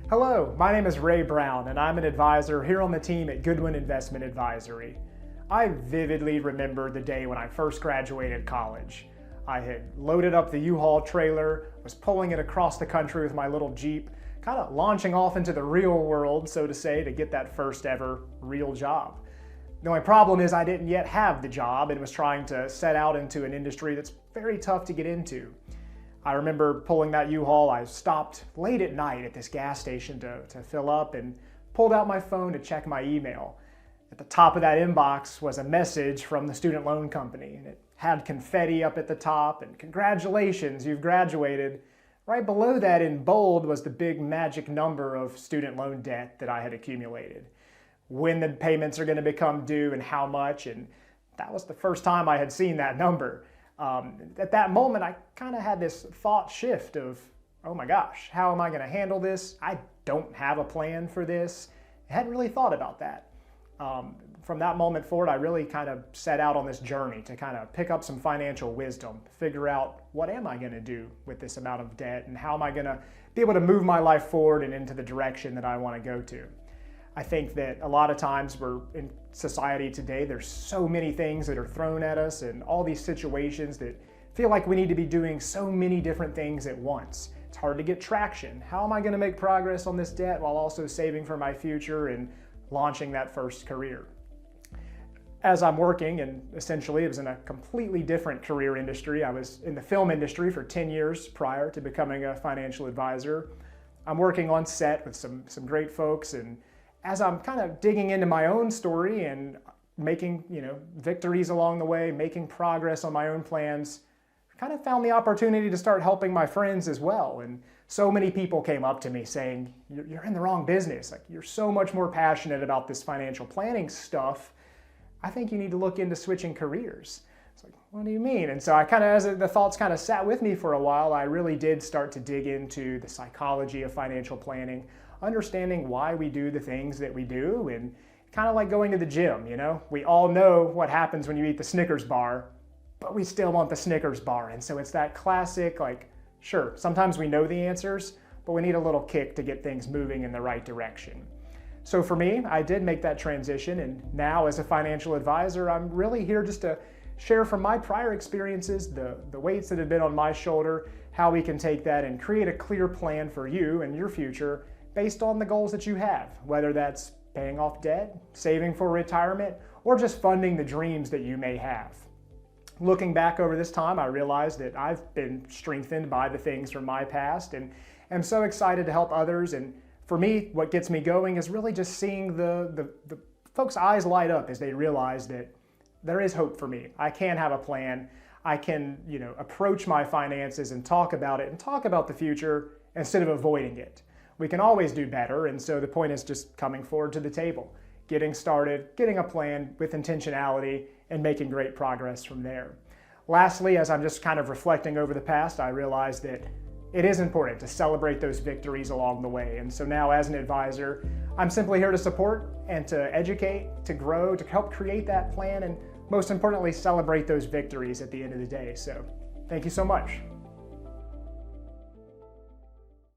Hello, my name is Ray Brown and I'm an advisor here on the team at Goodwin Investment Advisory. I vividly remember the day when I first graduated college. I had loaded up the U-Haul trailer, was pulling it across the country with my little Jeep, kind of launching off into the real world, so to say, to get that first ever real job. The only problem is I didn't yet have the job and was trying to set out into an industry that's very tough to get into. I remember pulling that U-Haul. I stopped late at night at this gas station to fill up and pulled out my phone to check my email. At the top of that inbox was a message from the student loan company, and it had confetti up at the top and congratulations, you've graduated. Right below that in bold was the big magic number of student loan debt that I had accumulated. When the payments are going to become due and how much, and that was the first time I had seen that number. At that moment, I kind of had this thought shift of, oh my gosh, how am I going to handle this? I don't have a plan for this. I hadn't really thought about that. From that moment forward, I really kind of set out on this journey to kind of pick up some financial wisdom, figure out what am I going to do with this amount of debt and how am I going to be able to move my life forward and into the direction that I want to go to. I think that a lot of times we're in society today, there's so many things that are thrown at us and all these situations that feel like we need to be doing so many different things at once. It's hard to get traction. How am I going to make progress on this debt while also saving for my future and launching that first career? As I'm working, and essentially it was in a completely different career industry. I was in the film industry for 10 years prior to becoming a financial advisor. I'm working on set with some great folks, and as I'm kind of digging into my own story and making, victories along the way, making progress on my own plans, I kind of found the opportunity to start helping my friends as well. And so many people came up to me saying, you're in the wrong business. Like, you're so much more passionate about this financial planning stuff. I think you need to look into switching careers. It's like, what do you mean? And so I kind of, as the thoughts kind of sat with me for a while, I really did start to dig into the psychology of financial planning, understanding why we do the things that we do, and kind of like going to the gym, We all know what happens when you eat the Snickers bar, but we still want the Snickers bar. And so it's that classic, sure, sometimes we know the answers, but we need a little kick to get things moving in the right direction. So for me, I did make that transition, and now as a financial advisor, I'm really here just to share from my prior experiences, the weights that have been on my shoulder, how we can take that and create a clear plan for you and your future based on the goals that you have, whether that's paying off debt, saving for retirement, or just funding the dreams that you may have. Looking back over this time, I realized that I've been strengthened by the things from my past and am so excited to help others. And for me, what gets me going is really just seeing the folks' eyes light up as they realize that there is hope for me. I can have a plan. I can, approach my finances and talk about it and talk about the future instead of avoiding it. We can always do better, and so the point is just coming forward to the table, getting started, getting a plan with intentionality, and making great progress from there. Lastly, as I'm just kind of reflecting over the past, I realized that it is important to celebrate those victories along the way. And so now as an advisor, I'm simply here to support and to educate, to grow, to help create that plan, and most importantly, celebrate those victories at the end of the day. So thank you so much.